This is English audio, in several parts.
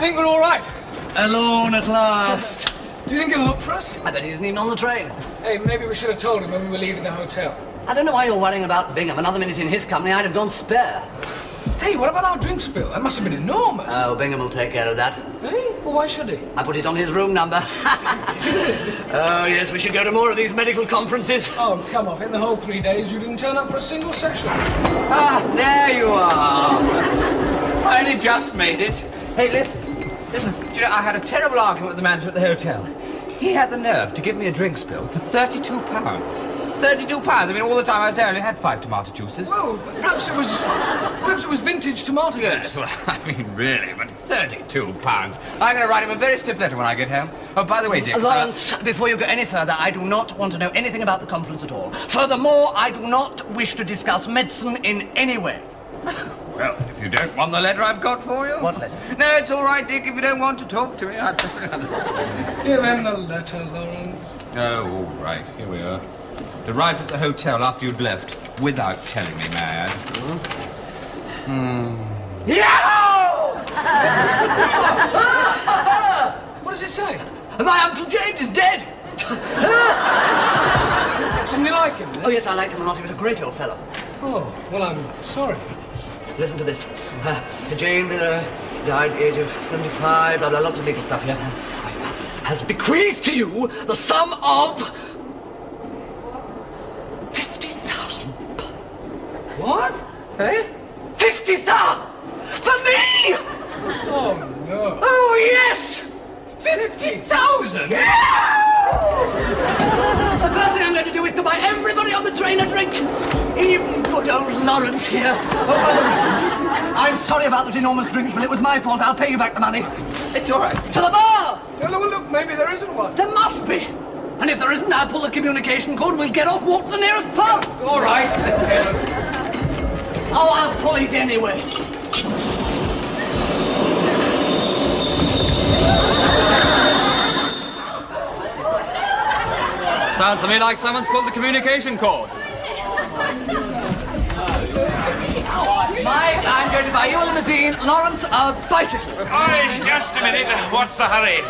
think we're all right. Alone at last. Do you think he'll look for us? I bet he isn't even on the train. Hey, maybe we should have told him when we were leaving the hotel. I don't know why you're worrying about Bingham. Another minute in his company, I'd have gone spare. Hey, what about our drinks bill? That must have been enormous. Oh, Bingham will take care of that. Hey? Well, why should he? I put it on his room number. Oh, yes, we should go to more of these medical conferences. Oh, come off. In the whole 3 days, you didn't turn up for a single session. Ah, there you are. I only just made it. Hey, listen. Do you know, I had a terrible argument with the manager at the hotel. He had the nerve to give me a drinks bill for £32. £32. I mean, all the time I was there, I only had 5 tomato juices. Well, perhaps it was vintage tomato Yes, juice. well, I mean, really, but £32. I'm going to write him a very stiff letter when I get home. Oh, by the way, Dick... Lawrence, before you go any further, I do not want to know anything about the conference at all. Furthermore, I do not wish to discuss medicine in any way. Well, if you don't want the letter I've got for you... What letter? No, it's all right, Dick, if you don't want to talk to me. Give him the letter, Lawrence. Oh, all right, here we are. Arrived at the hotel after you'd left, without telling me, may I add. Yahoo! What does it say? My Uncle James is dead! Didn't you like him? Oh, yes, I liked him a lot. He was a great old fellow. Oh, well, I'm sorry. Listen to this. Jane died at the age of 75, blah, blah, lots of legal stuff here. Has bequeathed to you the sum of... 50,000. What? Eh? 50,000! For me! Oh, no. Oh, yes! 50,000? The first thing I'm going to do is to buy everybody on the train a drink. Even good old Lawrence here. Oh, I'm sorry about that enormous drinks, but it was my fault. I'll pay you back the money. It's all right. To the bar! Look, maybe there isn't one. There must be. And if there isn't, I'll pull the communication cord. We'll get off, walk to the nearest pub. All right. Oh, I'll pull it anyway. Sounds to me like someone's pulled the communication cord. Mike, I'm going to buy you a limousine. Lawrence, a bicycle. Oh, just a minute. What's the hurry?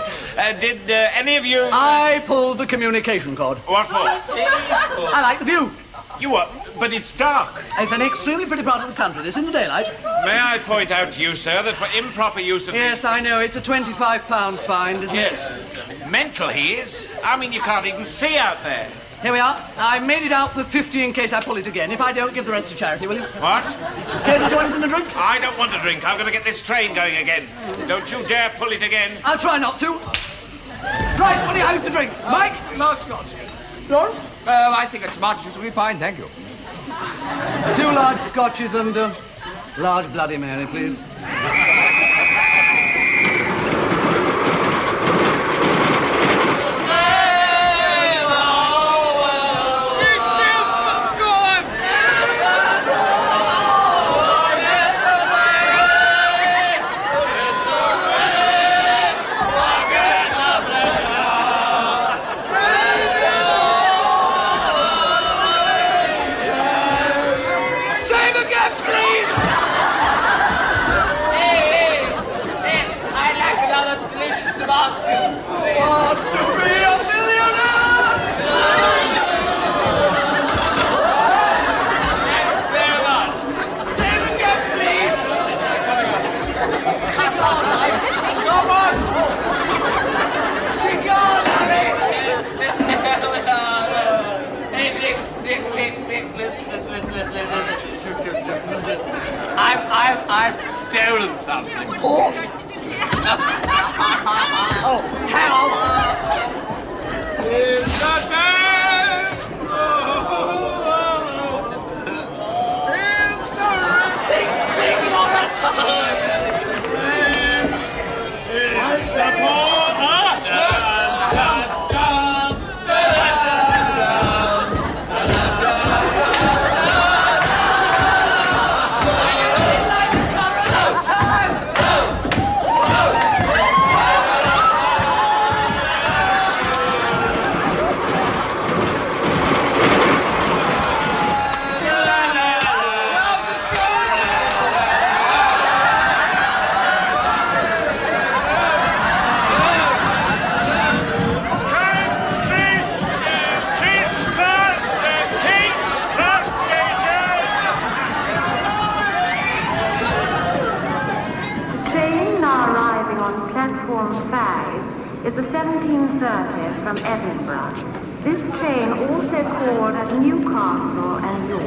Did any of you... I pulled the communication cord. What for? I like the view. You what? But it's dark. It's an extremely pretty part of the country. This in the daylight. May I point out to you, sir, that for improper use of... Yes, I know. It's a £25 fine, isn't it? Yes. Mental he is. I mean, you can't even see out there. Here we are. I made it out for 50 in case I pull it again. If I don't, give the rest to charity, will you? What? Care to join us in a drink? I don't want a drink. I've got to get this train going again. Don't you dare pull it again. I'll try not to. Right, what do you have to drink? Mike? Large scotch. Lawrence? I think a tomato juice will be fine, thank you. 2 large scotches and large Bloody Mary, please. I've stolen something. Oh, hang on. It's the time. It's the Big Lawrence. It's the is the 1730 from Edinburgh. This train also called at Newcastle and York.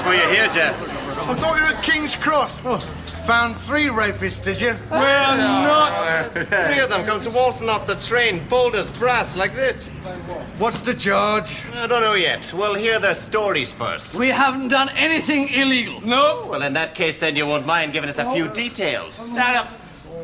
For you here, Jeff. I thought you were at King's Cross. Oh, found 3 rapists, did you? Well, not. 3 of them comes waltzing off the train, bold as brass, like this. What's the charge? I don't know yet. We'll hear their stories first. We haven't done anything illegal. No. Well, in that case, then you won't mind giving us a few details. Stand up.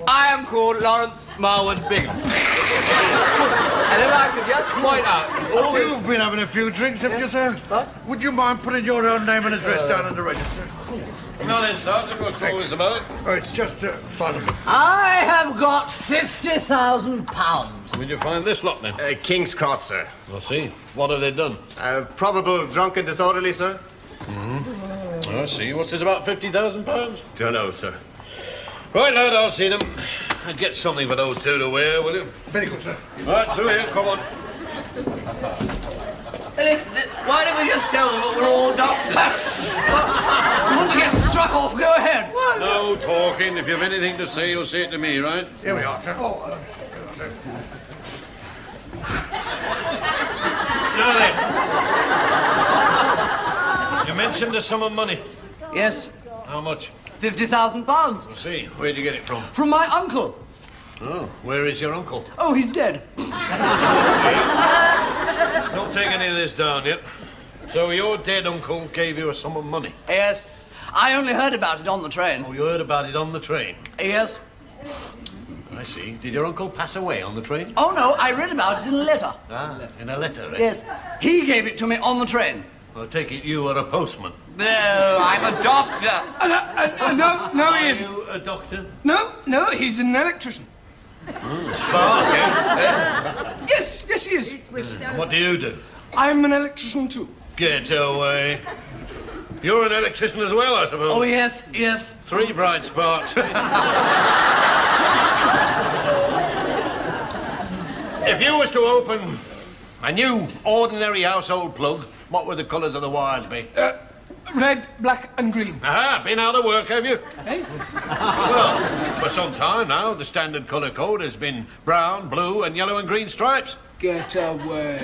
I am called Lawrence Marwood Bingham. And if I could just point out... You've been having a few drinks, haven't you, sir? Huh? Would you mind putting your own name and address down on the register? Now then, Sergeant, what's all this about? Oh, it's just Simon. I have got £50,000. Where'd you find this lot, then? King's Cross, sir. I'll see. What have they done? Probable drunk and disorderly, sir. Mm-hmm. I see. What's this, about £50,000? Don't know, sir. Right, lad, I'll see them. And get something for those 2 to wear, will you? Very good, sir. Right, through here, come on. Hey, listen, why don't we just tell them that we're all doctors? You want to get struck off? Go ahead. No talking. If you've anything to say, you'll say it to me, right? Here we are, sir. Now then. You mentioned a sum of money. Yes, How much? £50,000. I see. Where'd you get it from? From my uncle. Oh, where is your uncle? Oh, he's dead. Don't take any of this down yet. So your dead uncle gave you a sum of money? Yes. I only heard about it on the train. Oh, you heard about it on the train? Yes. I see. Did your uncle pass away on the train? Oh, no, I read about it in a letter. Ah, in a letter, eh? Yes. He gave it to me on the train. I take it you are a postman. No, I'm a doctor. No, he Are isn't. you a doctor? No, he's an electrician. Spark, eh? Yes, he is. And what do you do? I'm an electrician too. Get away. You're an electrician as well, I suppose. Oh, yes. 3 bright sparks. If you was to open a new, ordinary household plug, what would the colours of the wires be? Red, black, and green. Aha, been out of work, have you? Hey? Well, for some time now, the standard colour code has been brown, blue, and yellow and green stripes. Get away.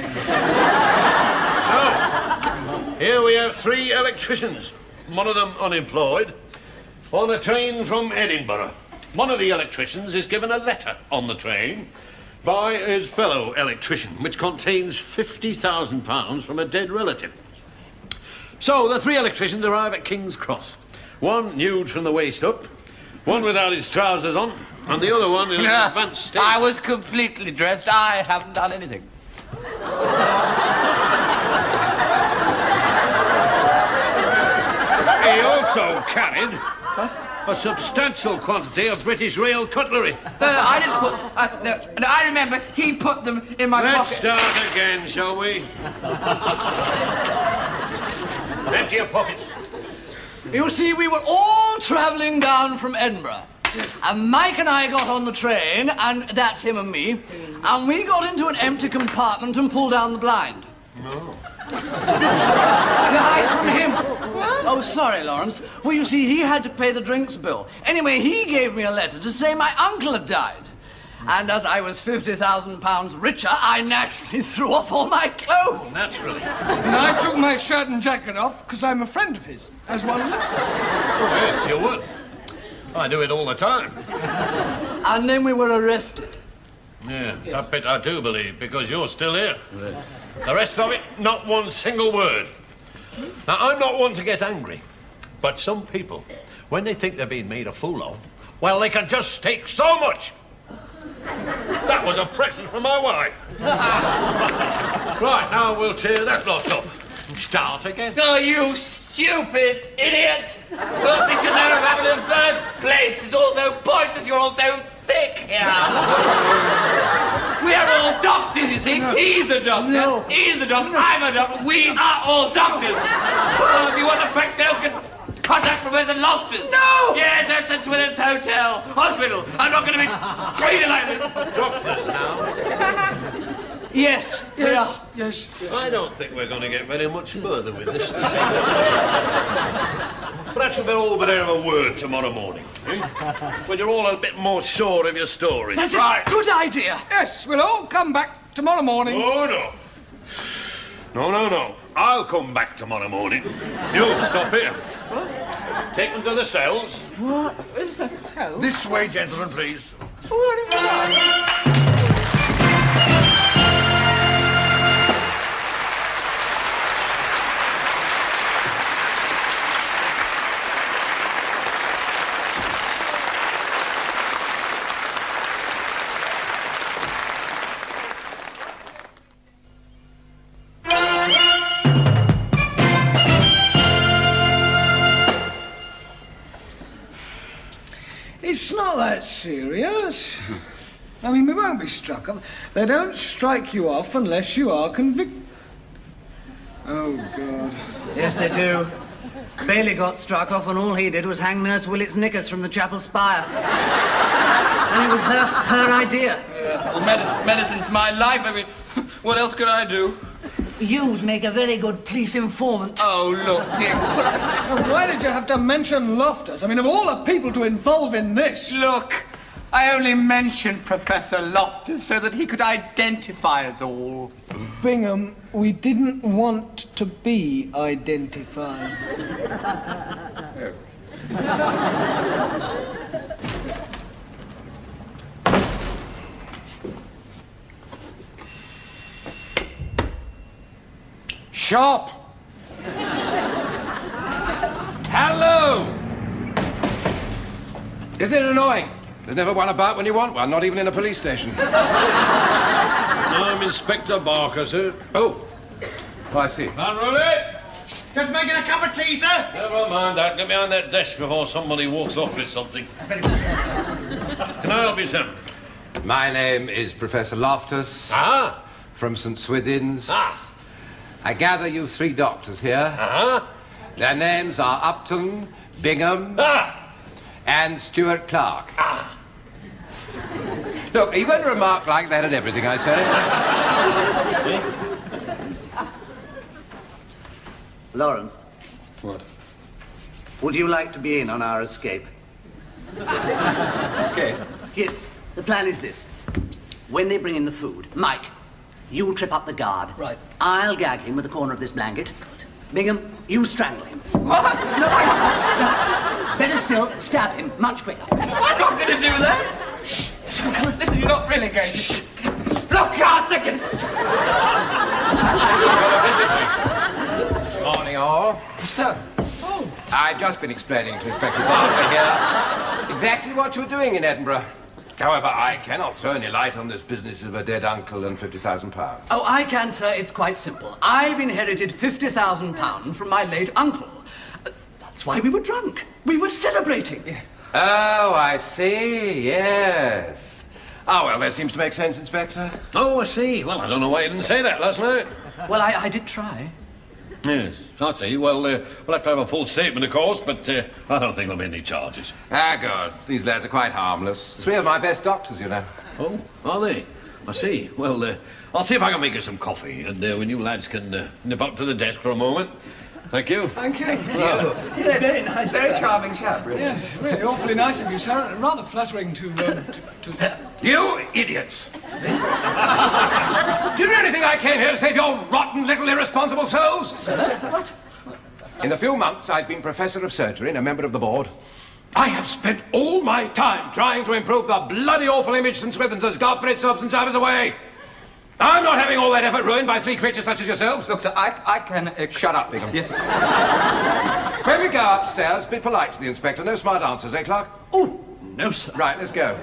So, here we have 3 electricians, one of them unemployed, on a train from Edinburgh. One of the electricians is given a letter on the train by his fellow electrician, which contains £50,000 from a dead relative. So the 3 electricians arrive at King's Cross. One nude from the waist up, one without his trousers on, and the other one in an advanced state. I was completely dressed. I haven't done anything. He also carried a substantial quantity of British rail cutlery. I didn't put... no, I remember he put them in my Let's pocket. start again, shall we? Empty your pockets. You see, we were all travelling down from Edinburgh. And Mike and I got on the train, and that's him and me, and we got into an empty compartment and pulled down the blind. No. To hide from him. Oh, sorry, Lawrence. Well, you see, he had to pay the drinks bill. Anyway, he gave me a letter to say my uncle had died. And as I was £50,000 richer, I naturally threw off all my clothes. Naturally. And I took my shirt and jacket off because I'm a friend of his, as well as... Oh, yes, you would. I do it all the time. And then we were arrested. Yeah, that bit I do believe, because you're still here. The rest of it, not one single word. Now, I'm not one to get angry, but some people, when they think they're being made a fool of, well, they can just take so much. That was a present from my wife. Right, now we'll tear that lot up and start again. Oh, you stupid idiot! Look, this should never have happened in the first place. It's all so pointless. You're all so thick here. We are all doctors, you see. No. He's a doctor. No. He's a doctor. I'm a doctor. We are all doctors. If you want the facts, go contact Professor Loftus. No! Yes, that's Swithin's Hotel. Hospital. I'm not going to be treated like this. Doctors now? Yes. Yes. I don't think we're going to get very much further with this. Perhaps we'll all better have a word tomorrow morning, eh? When you're all a bit more sure of your stories. That's right. A good idea. Yes, we'll all come back tomorrow morning. Oh, no. No. I'll come back tomorrow morning. You'll stop here. Take them to the cells. What? This way, gentlemen, please. It's not that serious. I mean, we won't be struck off. They don't strike you off unless you are convicted. Oh, God. Yes, they do. Bailey got struck off and all he did was hang Nurse Willett's knickers from the chapel spire. And it was her idea. Well, medicine's my life. I mean, what else could I do? You'd make a very good police informant. Oh, look, Dick. Why did you have to mention Loftus? I mean, of all the people to involve in this... Look, I only mentioned Professor Loftus so that he could identify us all. Bingham, we didn't want to be identified. Sharp! Hello! Isn't it annoying? There's never one about when you want one, not even in a police station. I'm Inspector Barker, sir. Oh, I see. Unroll it! Just making a cup of tea, sir. Never mind that. Get behind that desk before somebody walks off with something. Can I help you, sir? My name is Professor Loftus. Ah? From St. Swithin's. Ah? I gather you've 3 doctors here. Uh-huh. Their names are Upton, Bingham, and Stuart Clark. Ah. Look, are you going to remark like that at everything I say? Lawrence. What? Would you like to be in on our escape? Escape? Yes. The plan is this. When they bring in the food, Mike, you trip up the guard. Right. I'll gag him with the corner of this blanket. Bingham, you strangle him. What? No. Better still, stab him much quicker. I'm not going to do that. Shh. Listen, you're not really going to... Look out, Dickens! Morning, all. Sir. Oh. I've just been explaining to Inspector Barker here exactly what you're doing in Edinburgh. However, I cannot throw any light on this business of a dead uncle and £50,000. Oh, I can, sir. It's quite simple. I've inherited £50,000 from my late uncle. That's why we were drunk. We were celebrating. Oh, I see. Yes. Oh, well, that seems to make sense, Inspector. Oh, I see. Well, I don't know why you didn't say that last night. Well, I did try. Yes, I see. Well, we'll have to have a full statement, of course, but I don't think there'll be any charges. Ah, good. These lads are quite harmless. 3 of my best doctors, you know. Oh, are they? I see. Well, I'll see if I can make you some coffee, and when you lads can nip up to the desk for a moment. Thank you. Thank you. Yeah, very nice. Very charming chap, really. Yes, really awfully nice of you, sir, and rather flattering to... You idiots! Do you really think I came here to save your rotten little irresponsible souls? Sir? What? In the few months I've been Professor of Surgery and a member of the board, I have spent all my time trying to improve the bloody awful image St. Swithin's has got for its substance I was away. I'm not having all that effort ruined by 3 creatures such as yourselves. Look, sir, I can... Shut up, Bingham. Yes, sir. When we go upstairs, be polite to the inspector. No smart answers, eh, Clark? Oh, no, sir. Right, let's go.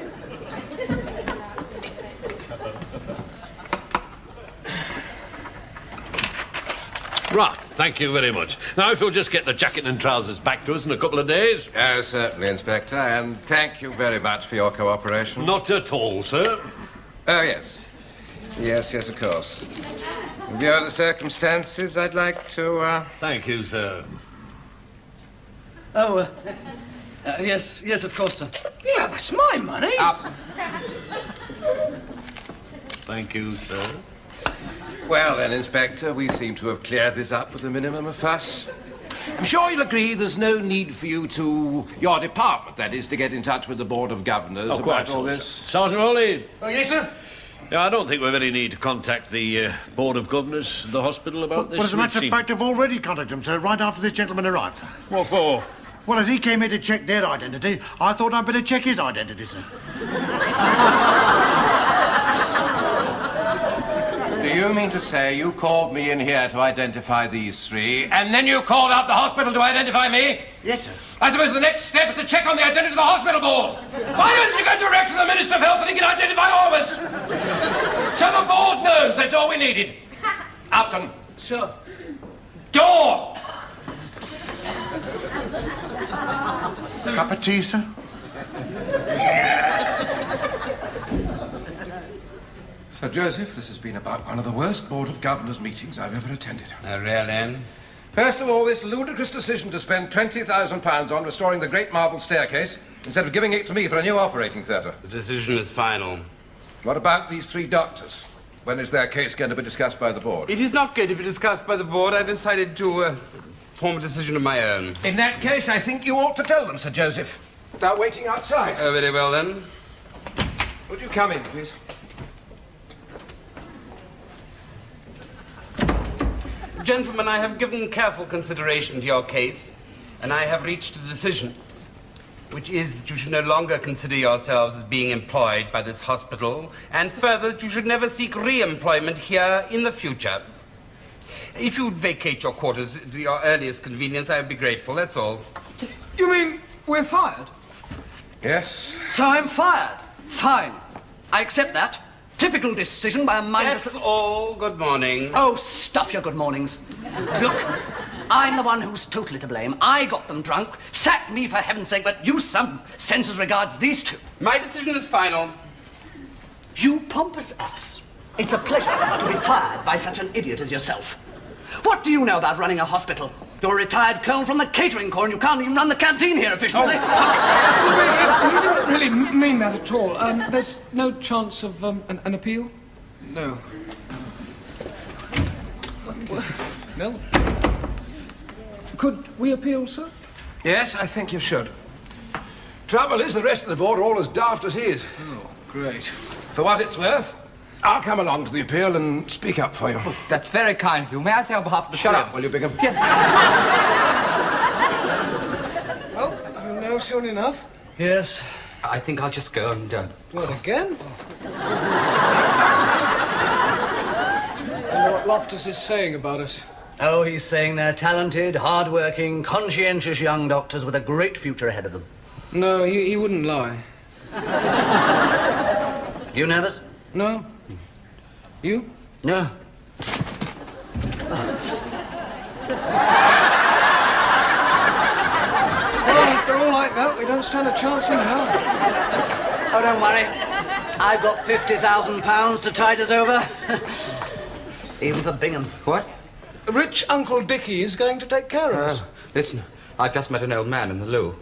Right, thank you very much. Now, if you'll just get the jacket and trousers back to us in a couple of days. Certainly, Inspector, and thank you very much for your cooperation. Not at all, sir. Oh, yes. Yes, of course. In view of the circumstances, I'd like to, Thank you, sir. Oh, yes, of course, sir. Yeah, that's my money. Thank you, sir. Well, then, Inspector, we seem to have cleared this up with a minimum of fuss. I'm sure you'll agree there's no need for you to... your department, that is, to get in touch with the Board of Governors about all this. Sergeant Hawley. Oh, yes, sir? Yeah, I don't think we've any need to contact the Board of Governors of the hospital about this. Well, as a matter of fact, I've already contacted them, sir, right after this gentleman arrived. What for? Well, as he came here to check their identity, I thought I'd better check his identity, sir. Do you mean to say you called me in here to identify these three, and then you called out the hospital to identify me? Yes, sir. I suppose the next step is to check on the identity of the hospital board. Why don't you go direct to the Minister of Health and he can identify all of us? So the board knows that's all we needed. Upton. Sure. Door! Cup of tea, sir? Sir Joseph, this has been about one of the worst Board of Governors meetings I've ever attended. Really? First of all, this ludicrous decision to spend £20,000 on restoring the Great Marble Staircase instead of giving it to me for a new operating theatre. The decision is final. What about these three doctors? When is their case going to be discussed by the board? It is not going to be discussed by the board. I've decided to form a decision of my own. In that case, I think you ought to tell them, Sir Joseph. They're waiting outside. Oh, very well, then. Would you come in, please? Gentlemen, I have given careful consideration to your case, and I have reached a decision, which is that you should no longer consider yourselves as being employed by this hospital, and further, that you should never seek re-employment here in the future. If you would vacate your quarters at your earliest convenience, I would be grateful, that's all. You mean we're fired? Yes. So I'm fired. Fine. I accept that. Typical decision by a mindless... That's all. Good morning. Oh, stuff your good mornings. Look, I'm the one who's totally to blame. I got them drunk. Sack me, for heaven's sake, but use some sense as regards these two. My decision is final. You pompous ass. It's a pleasure to be fired by such an idiot as yourself. What do you know about running a hospital? You're a retired colonel from the catering corps and you can't even run the canteen here efficiently. You didn't really mean that at all. There's no chance of an appeal? No. No? Could we appeal, sir? Yes, I think you should. Trouble is, the rest of the board are all as daft as he is. Oh, great. For what it's worth, I'll come along to the appeal and speak up for you. Oh, that's very kind of you. May I say on behalf of the Shut up, will you, Bigham? Yes. Well, you'll know soon enough. Yes. I think I'll just go and... What, again? I know what Loftus is saying about us. Oh, he's saying they're talented, hard-working, conscientious young doctors with a great future ahead of them. No, he wouldn't lie. You nervous? No. You? No. Well, if they're all like that, we don't stand a chance in hell. Oh, don't worry. I've got £50,000 to tide us over. Even for Bingham. What? Rich Uncle Dickie is going to take care of us. Listen, I've just met an old man in the loo.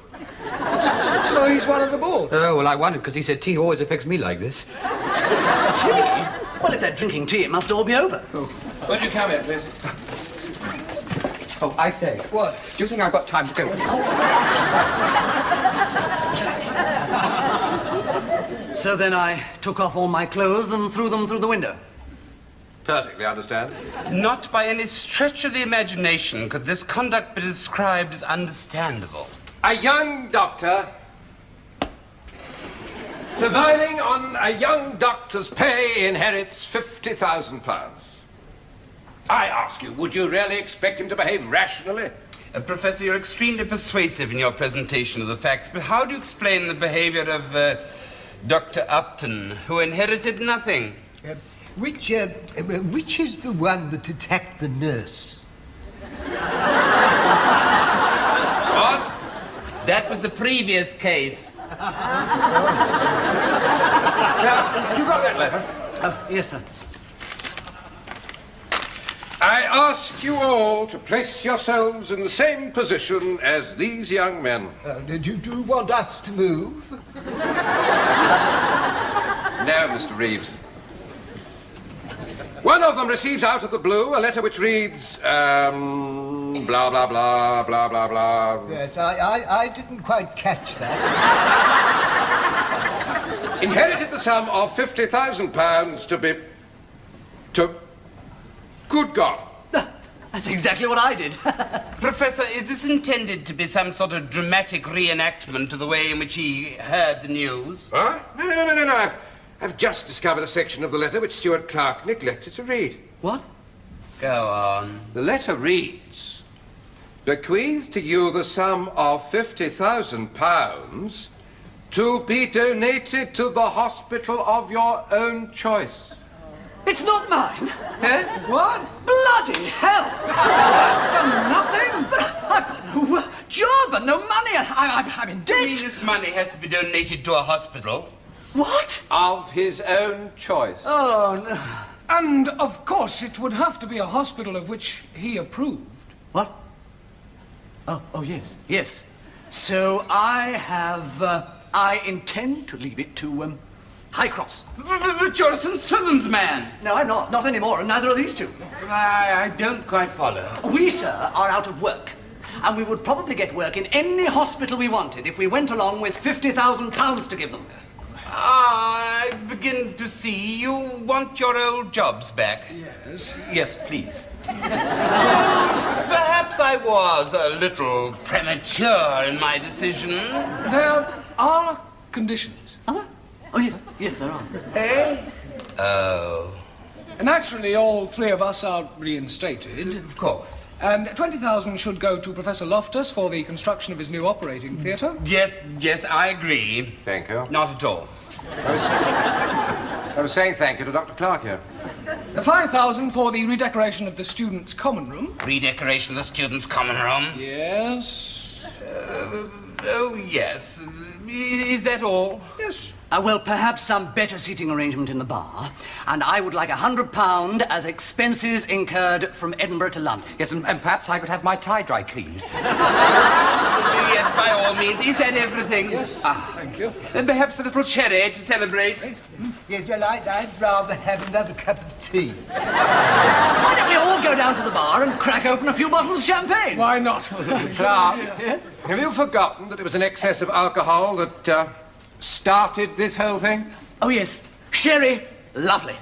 Oh, he's one of the board. Oh, well, I wondered, because he said tea always affects me like this. Tea? Well, if they're drinking tea, it must all be over. Oh. Will you come in, please? Oh, I say. What? Do you think I've got time to go? So then I took off all my clothes and threw them through the window. Perfectly understand. Not by any stretch of the imagination could this conduct be described as understandable. A young doctor surviving on a young doctor's pay inherits £50,000. I ask you, would you really expect him to behave rationally? Professor, you're extremely persuasive in your presentation of the facts, but how do you explain the behavior of Dr. Upton, who inherited nothing? Which is the one that attacked the nurse? What? That was the previous case. Have you got that letter? Oh, yes, sir. I ask you all to place yourselves in the same position as these young men. Do you want us to move? No, Mr. Reeves. One of them receives out of the blue a letter which reads, blah, blah, blah, blah, blah, blah. Yes, I didn't quite catch that. Inherited the sum of £50,000 to... Good God. That's exactly what I did. Professor, is this intended to be some sort of dramatic reenactment of the way in which he heard the news? Huh? No. I've just discovered a section of the letter which Stuart Clark neglected to read. What? Go on. The letter reads, bequeath to you the sum of £50,000 to be donated to the hospital of your own choice. It's not mine. Eh? What? Bloody hell! For nothing? But I've got no job and no money. I'm in debt. You mean this money has to be donated to a hospital? What? Of his own choice. Oh, no. And, of course, it would have to be a hospital of which he approved. What? Oh, yes, yes. So I intend to leave it to, High Cross. But you're a St. Swithin's man. No, I'm not. Not anymore, and neither are these two. I don't quite follow. We, sir, are out of work. And we would probably get work in any hospital we wanted if we went along with £50,000 to give them. I begin to see you want your old jobs back. Yes. Yes, please. Perhaps I was a little premature in my decision. There are conditions. Are there? Oh, yes, there are. Eh? Oh. Naturally, all three of us are reinstated. Of course. And 20,000 should go to Professor Loftus for the construction of his new operating theatre. Yes, I agree. Thank you. Not at all. I was saying thank you to Dr. Clark here. 5,000 for the redecoration of the students' common room. Redecoration of the students' common room? Yes. Oh, yes. Is that all? Yes. Well, perhaps some better seating arrangement in the bar. And I would like £100 as expenses incurred from Edinburgh to London. Yes, and perhaps I could have my tie dry cleaned. Yes, by all means. Is that everything? Yes, thank you. And perhaps a little sherry to celebrate? Yes, well, I'd rather have another cup of tea. Why don't we all go down to the bar and crack open a few bottles of champagne? Why not? Clark, have you forgotten that it was an excess of alcohol that started this whole thing? Oh, yes. Sherry, lovely.